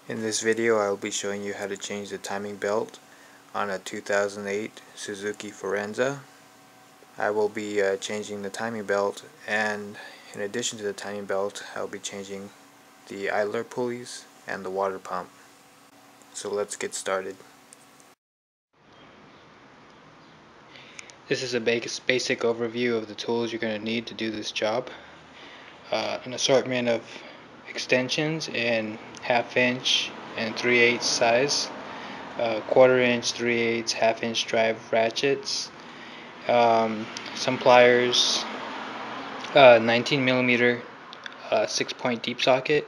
In this video I will be showing you how to change the timing belt on a 2008 Suzuki Forenza. I will be changing the timing belt, and in addition to the timing belt I will be changing the idler pulleys and the water pump. So let's get started. This is a basic overview of the tools you're going to need to do this job. An assortment of extensions in 1/2 inch and 3/8 size, 1/4 inch, 3/8, 1/2 inch drive ratchets, some pliers, 19 millimeter 6-point deep socket,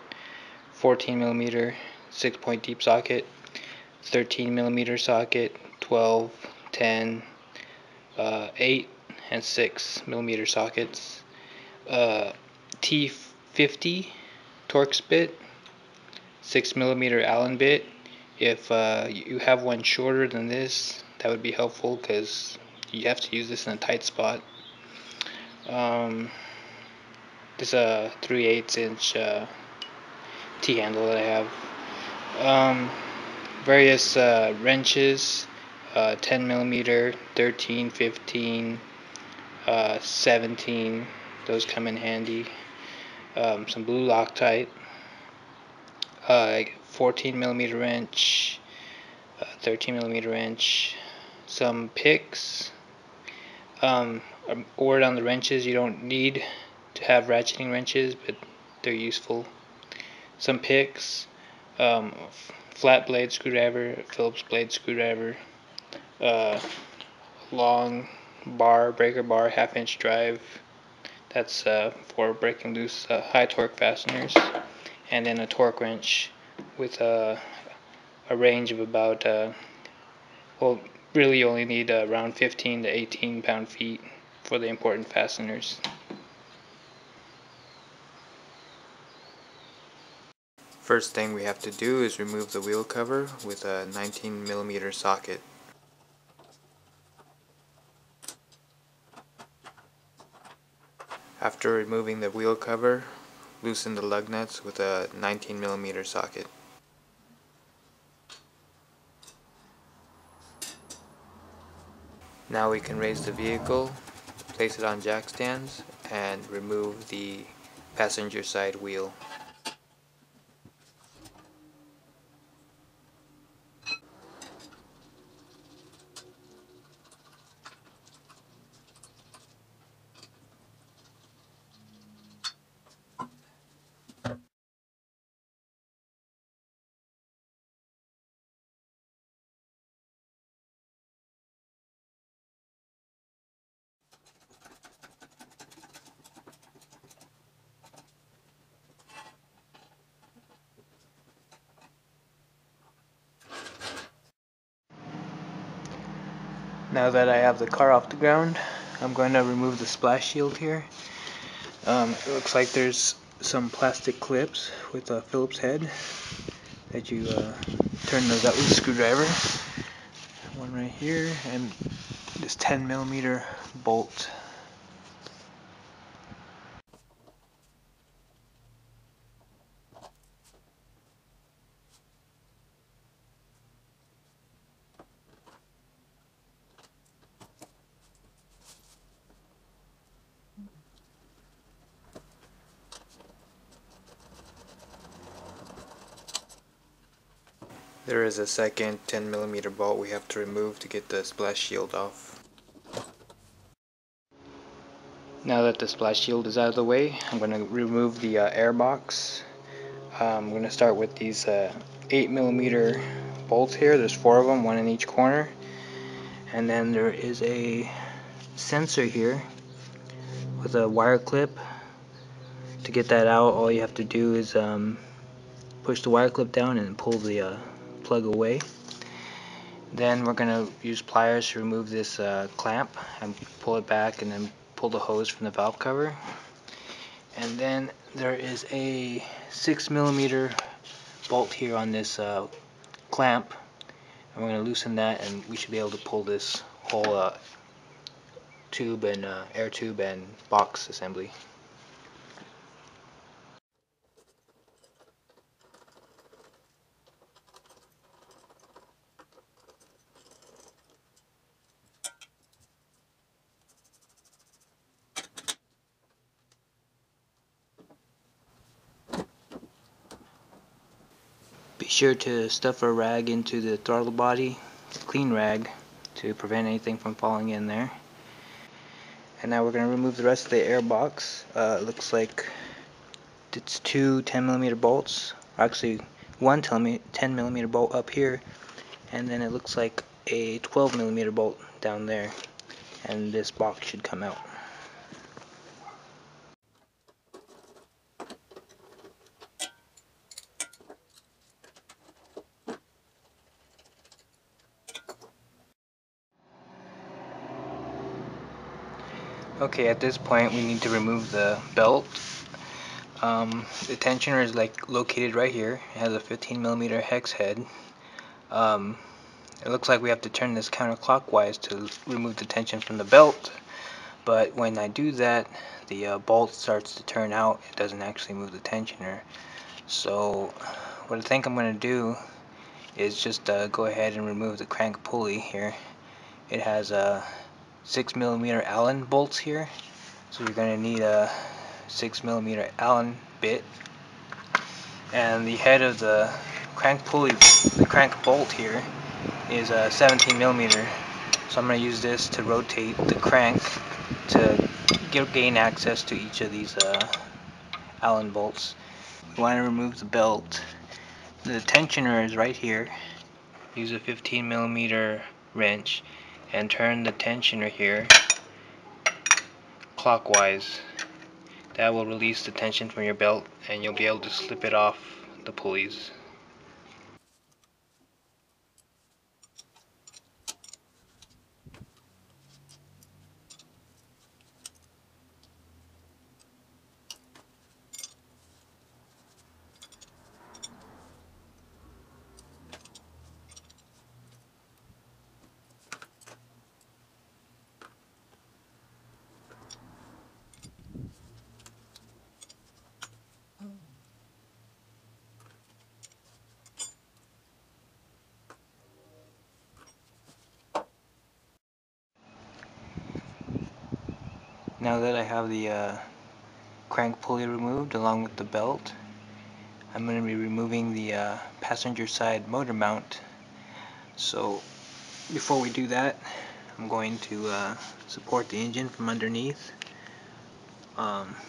14 millimeter 6-point deep socket, 13 millimeter socket, 12, 10, 8 and 6 millimeter sockets, T50 Torx bit, 6 millimeter Allen bit. If you have one shorter than this, that would be helpful because you have to use this in a tight spot. This is a 3/8 inch T-handle that I have. Various wrenches, 10 millimeter, 13, 15, 17, those come in handy. Some blue Loctite, 14 millimeter wrench, 13 millimeter wrench, some picks. A word on the wrenches: you don't need to have ratcheting wrenches, but they're useful. Some picks, flat blade screwdriver, Phillips blade screwdriver, long bar, breaker bar, 1/2 inch drive. That's for breaking loose high torque fasteners, and then a torque wrench with a range of about, well, really you only need around 15 to 18 pound-feet for the important fasteners. First thing we have to do is remove the wheel cover with a 19 millimeter socket. After removing the wheel cover, loosen the lug nuts with a 19 millimeter socket. Now we can raise the vehicle, place it on jack stands, and remove the passenger side wheel. Now that I have the car off the ground, I'm going to remove the splash shield here. It looks like there's some plastic clips with a Phillips head that you turn those out with a screwdriver. One right here, and this 10 millimeter bolt. There is a second 10 millimeter bolt we have to remove to get the splash shield off. Now that the splash shield is out of the way, I'm going to remove the air box. I'm going to start with these 8 millimeter bolts here. There's 4 of them, one in each corner. And then there is a sensor here with a wire clip. To get that out, all you have to do is push the wire clip down and pull the plug away. Then we're going to use pliers to remove this clamp and pull it back, and then pull the hose from the valve cover. And then there is a 6 millimeter bolt here on this clamp, and we're going to loosen that, and we should be able to pull this whole tube and air tube and box assembly. Be sure to stuff a rag into the throttle body, a clean rag, to prevent anything from falling in there. And now we're going to remove the rest of the air box. It looks like it's two 10mm bolts, actually one 10mm bolt up here, and then it looks like a 12mm bolt down there, and this box should come out. Okay, at this point we need to remove the belt. The tensioner is located right here. It has a 15mm hex head. It looks like we have to turn this counterclockwise to remove the tension from the belt, but when I do that, the bolt starts to turn out. It doesn't actually move the tensioner. So what I think I'm going to do is just go ahead and remove the crank pulley here. It has 6mm Allen bolts here, so you're going to need a 6mm Allen bit, and the head of the crank pulley, the crank bolt here, is 17mm. So I'm going to use this to rotate the crank to gain access to each of these Allen bolts. We want to remove the belt. The tensioner is right here. Use a 15mm wrench and turn the tensioner here clockwise. That will release the tension from your belt and you'll be able to slip it off the pulleys. Now that I have the crank pulley removed along with the belt, I'm going to be removing the passenger side motor mount. So before we do that, I'm going to support the engine from underneath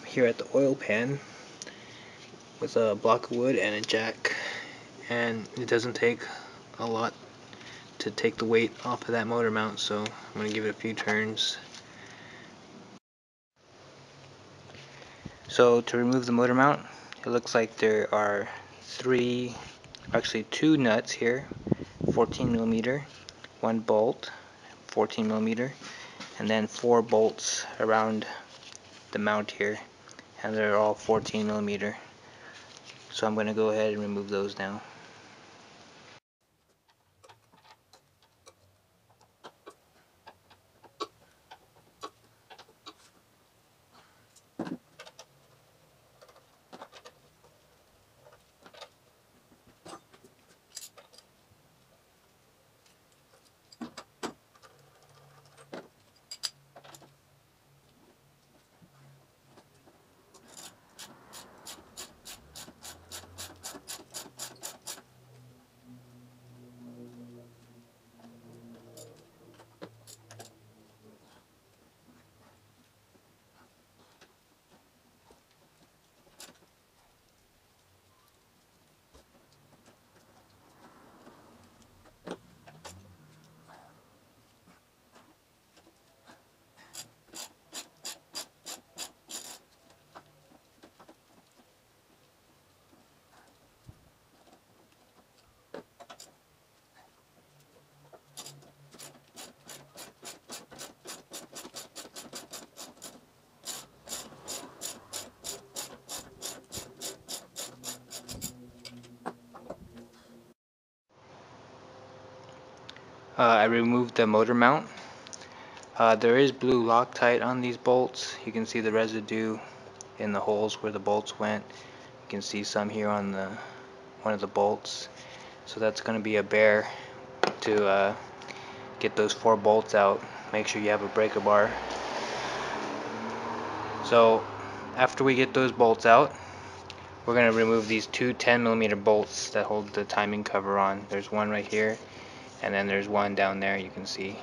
here at the oil pan with a block of wood and a jack, and it doesn't take a lot to take the weight off of that motor mount, so I'm going to give it a few turns. So to remove the motor mount, it looks like there are two nuts here, 14mm, one bolt, 14mm, and then 4 bolts around the mount here, and they're all 14mm. So I'm going to go ahead and remove those now. I removed the motor mount. There is blue Loctite on these bolts. You can see the residue in the holes where the bolts went. You can see some here on one of the bolts. So that's going to be a bear to get those 4 bolts out. Make sure you have a breaker bar. So after we get those bolts out, we're going to remove these two 10mm bolts that hold the timing cover on. There's one right here, and then there's one down there you can see.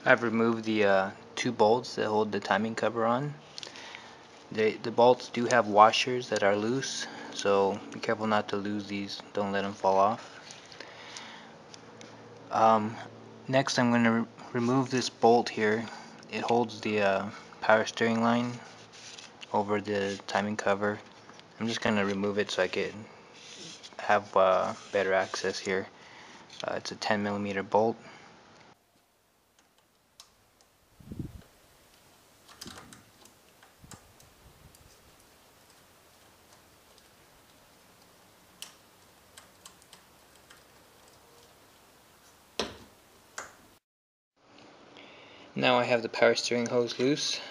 I've removed the two bolts that hold the timing cover on. The bolts do have washers that are loose, so be careful not to lose these. Don't let them fall off. Next I'm going to remove this bolt here. It holds the power steering line over the timing cover. I'm just going to remove it so I can have better access here. It's a 10mm bolt. Now I have the power steering hose loose.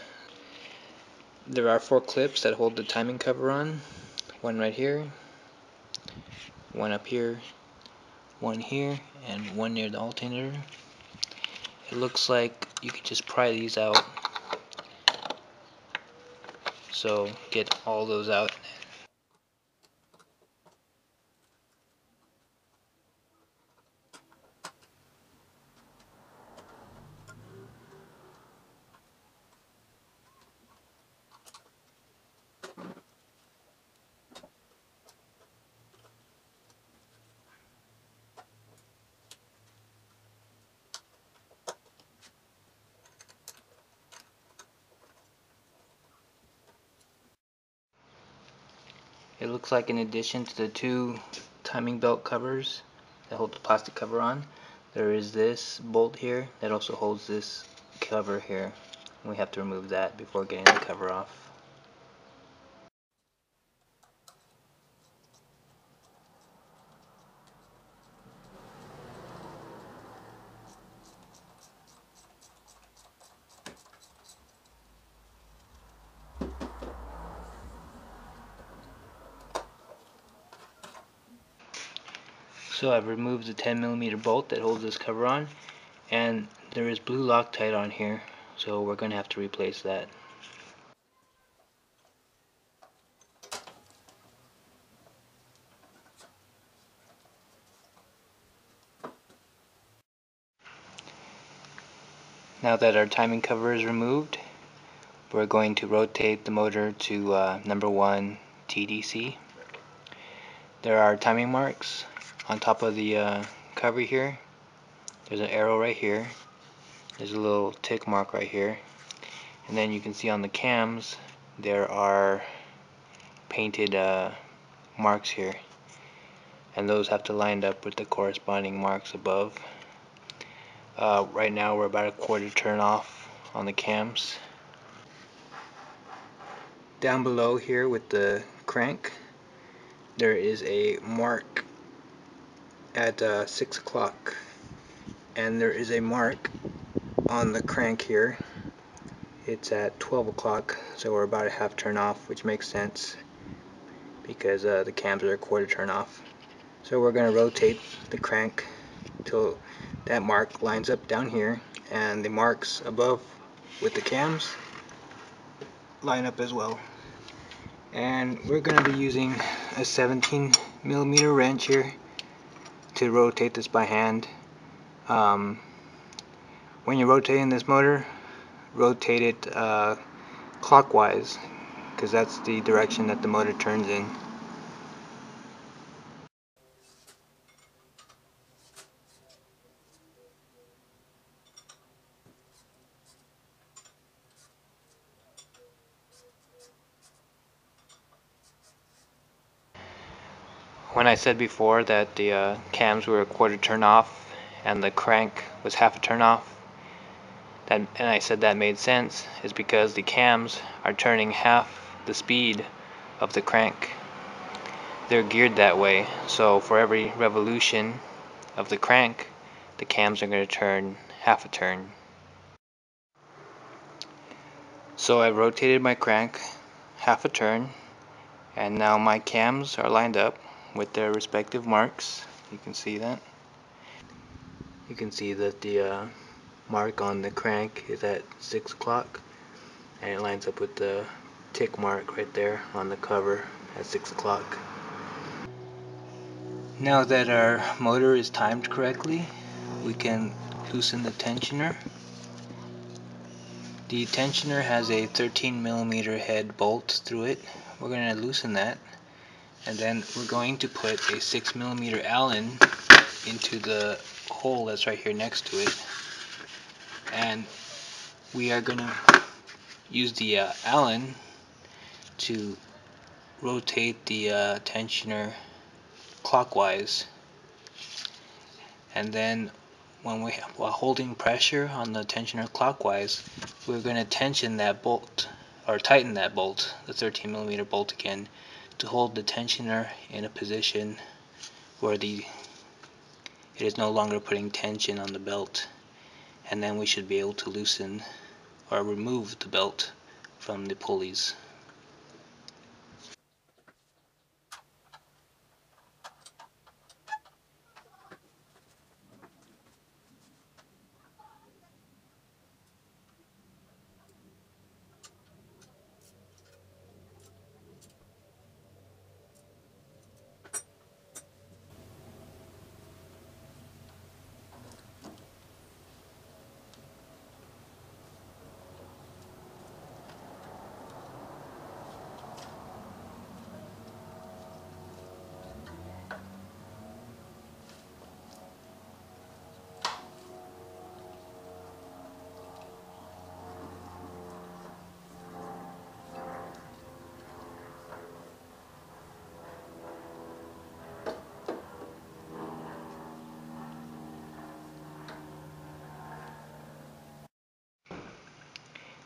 There are 4 clips that hold the timing cover on. One right here, one up here, one here, and one near the alternator. It looks like you could just pry these out. So get all those out. It looks like in addition to the 2 timing belt covers that hold the plastic cover on, there is this bolt here that also holds this cover here. We have to remove that before getting the cover off. So I've removed the 10mm bolt that holds this cover on, and there is blue Loctite on here, so we're going to have to replace that. Now that our timing cover is removed, we're going to rotate the motor to number 1 TDC. There are timing marks on top of the cover here. There's an arrow right here. There's a little tick mark right here. And then you can see on the cams there are painted marks here. And those have to line up with the corresponding marks above. Right now we're about a quarter turn off on the cams. Down below here with the crank, there is a mark at 6 o'clock, and there is a mark on the crank here. It's at 12 o'clock, so we're about a half turn off, which makes sense because the cams are a quarter turn off. So we're going to rotate the crank till that mark lines up down here, and the marks above with the cams line up as well. And we're going to be using a 17mm wrench here to rotate this by hand. When you're rotating this motor, rotate it clockwise, because that's the direction that the motor turns in. When I said before that the cams were a quarter turn off and the crank was half a turn off, and I said that made sense, is because the cams are turning half the speed of the crank. They're geared that way, so for every revolution of the crank, the cams are going to turn half a turn. So I rotated my crank half a turn, and now my cams are lined up with their respective marks. You can see that. You can see that the mark on the crank is at 6 o'clock, and it lines up with the tick mark right there on the cover at 6 o'clock. Now that our motor is timed correctly, we can loosen the tensioner. The tensioner has a 13mm head bolt through it. We're going to loosen that, and then we're going to put a 6mm Allen into the hole that's right here next to it, and we are going to use the Allen to rotate the tensioner clockwise, and then while holding pressure on the tensioner clockwise, we're going to tension that bolt, or tighten that bolt, the 13mm bolt again, to hold the tensioner in a position where it is no longer putting tension on the belt, and then we should be able to loosen or remove the belt from the pulleys.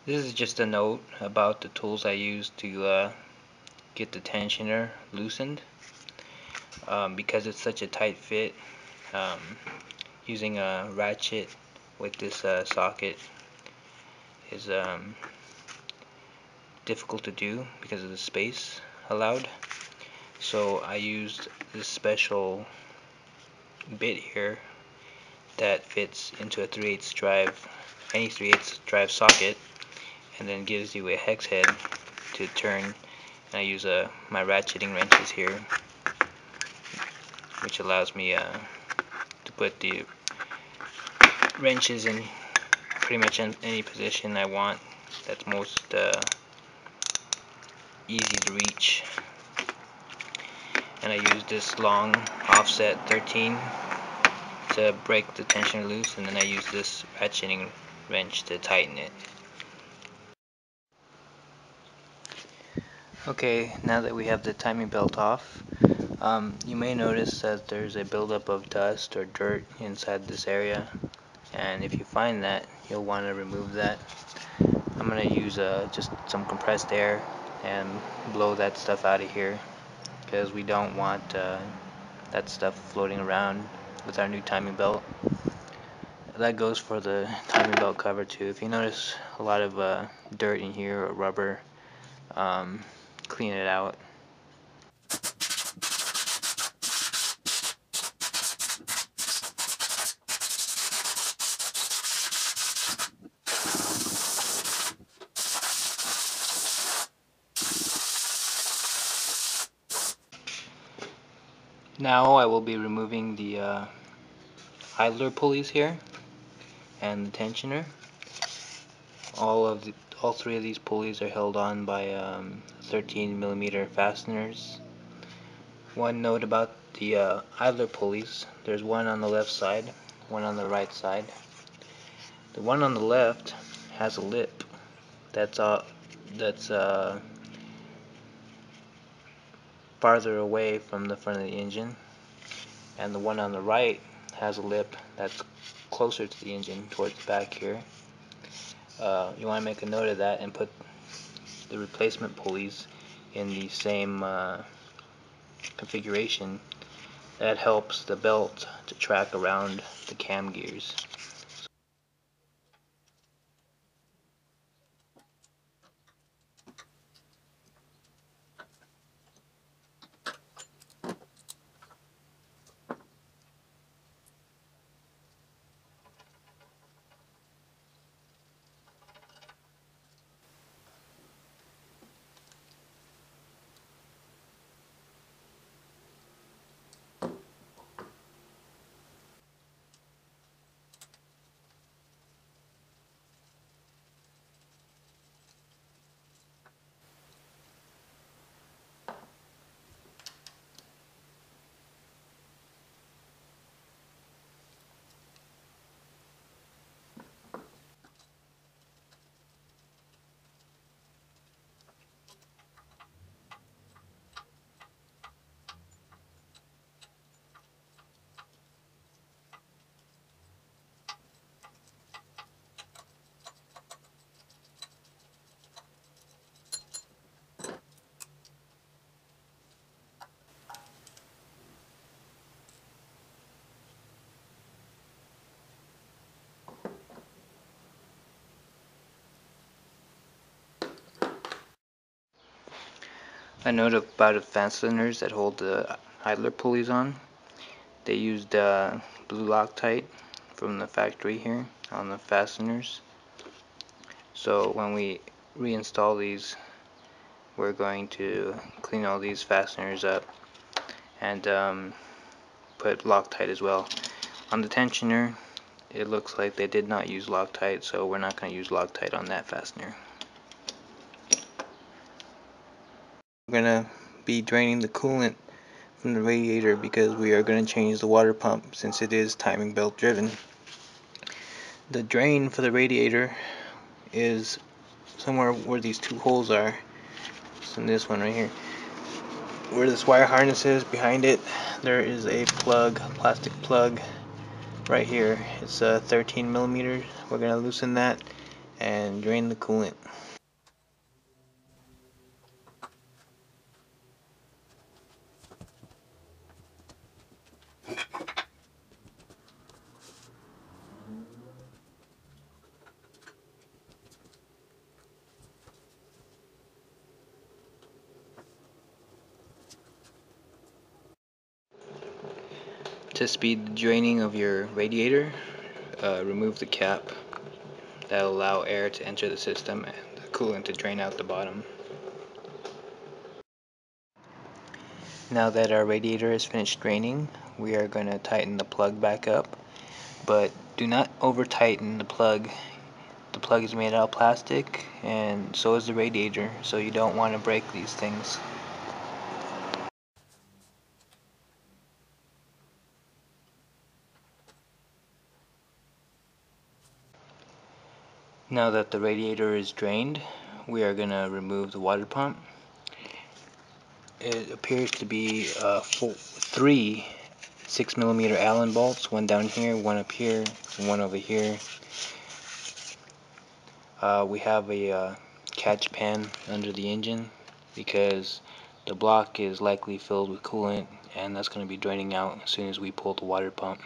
This is just a note about the tools I use to get the tensioner loosened. Because it's such a tight fit, um, using a ratchet with this socket is difficult to do because of the space allowed. So I used this special bit here that fits into a 3/8 drive, any 3/8 drive socket, and then gives you a hex head to turn. And I use my ratcheting wrenches here, which allows me to put the wrenches in pretty much in any position I want that's most easy to reach. And I use this long offset 13 to break the tensioner loose, and then I use this ratcheting wrench to tighten it. Okay, now that we have the timing belt off, you may notice that there's a buildup of dust or dirt inside this area, and if you find that, you'll want to remove that. I'm going to use just some compressed air and blow that stuff out of here, because we don't want that stuff floating around with our new timing belt. That goes for the timing belt cover too. If you notice a lot of dirt in here or rubber, clean it out. Now I will be removing the idler pulleys here and the tensioner. All three of these pulleys are held on by 13mm fasteners. One note about the idler pulleys: there's one on the left side, one on the right side. The one on the left has a lip that's farther away from the front of the engine, and the one on the right has a lip that's closer to the engine, towards the back here. You want to make a note of that and put the replacement pulleys in the same configuration. That helps the belt to track around the cam gears. A note about the fasteners that hold the idler pulleys on. They used blue Loctite from the factory here on the fasteners. So when we reinstall these, we're going to clean all these fasteners up and put Loctite as well. On the tensioner, it looks like they did not use Loctite, so we're not going to use Loctite on that fastener. We're going to be draining the coolant from the radiator because we are going to change the water pump since it is timing belt driven. The drain for the radiator is somewhere where these two holes are. It's in this one right here. Where this wire harness is, behind it, there is a plug, plastic plug right here. It's 13 millimeters. We're going to loosen that and drain the coolant. To speed the draining of your radiator, remove the cap. That will allow air to enter the system and the coolant to drain out the bottom. Now that our radiator is finished draining, we are going to tighten the plug back up, but do not over tighten the plug. The plug is made out of plastic and so is the radiator, so you don't want to break these things. Now that the radiator is drained, we are going to remove the water pump. It appears to be three 6 millimeter Allen bolts, one down here, one up here, and one over here. We have a catch pan under the engine because the block is likely filled with coolant, and that's going to be draining out as soon as we pull the water pump.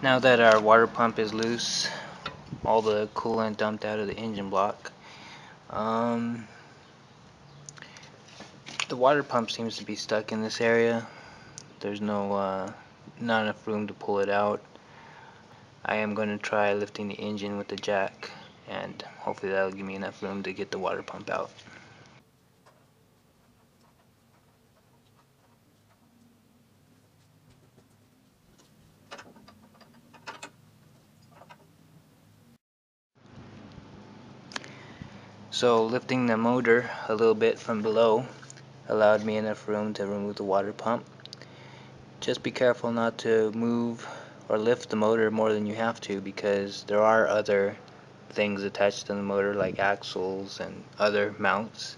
Now that our water pump is loose, all the coolant dumped out of the engine block, the water pump seems to be stuck in this area. There's not enough room to pull it out. I am going to try lifting the engine with the jack, and hopefully that'll give me enough room to get the water pump out. So lifting the motor a little bit from below allowed me enough room to remove the water pump. Just be careful not to move or lift the motor more than you have to, because there are other things attached to the motor like axles and other mounts,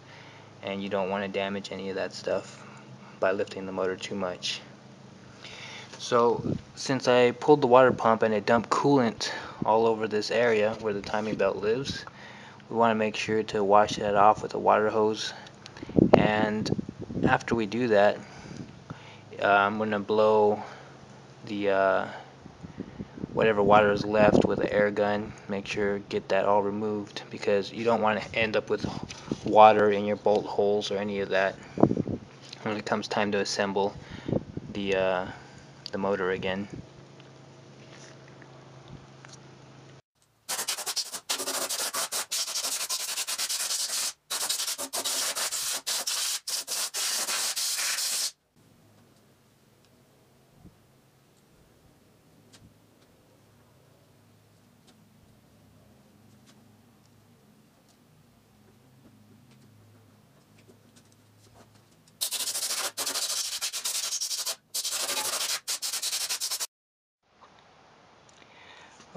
and you don't want to damage any of that stuff by lifting the motor too much. So since I pulled the water pump and it dumped coolant all over this area where the timing belt lives, we want to make sure to wash that off with a water hose. And after we do that, I'm going to blow the whatever water is left with an air gun. Make sure get that all removed, because you don't want to end up with water in your bolt holes or any of that when it comes time to assemble the motor again.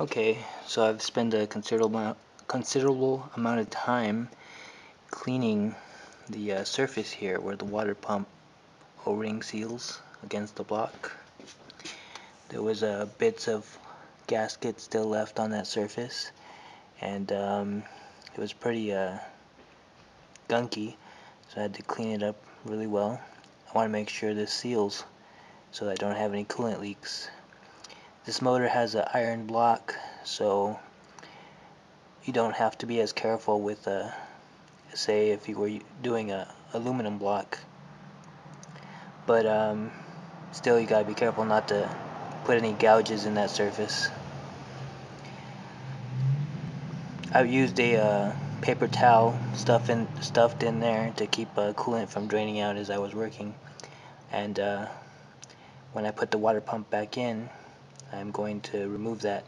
Okay, so I've spent a considerable amount of time cleaning the surface here where the water pump O-ring seals against the block. There was bits of gasket still left on that surface, and it was pretty gunky, so I had to clean it up really well. I want to make sure this seals so that I don't have any coolant leaks. This motor has an iron block, so you don't have to be as careful with say if you were doing a aluminum block, but still you gotta be careful not to put any gouges in that surface. I've used a paper towel stuffed in there to keep coolant from draining out as I was working, and when I put the water pump back in, I'm going to remove that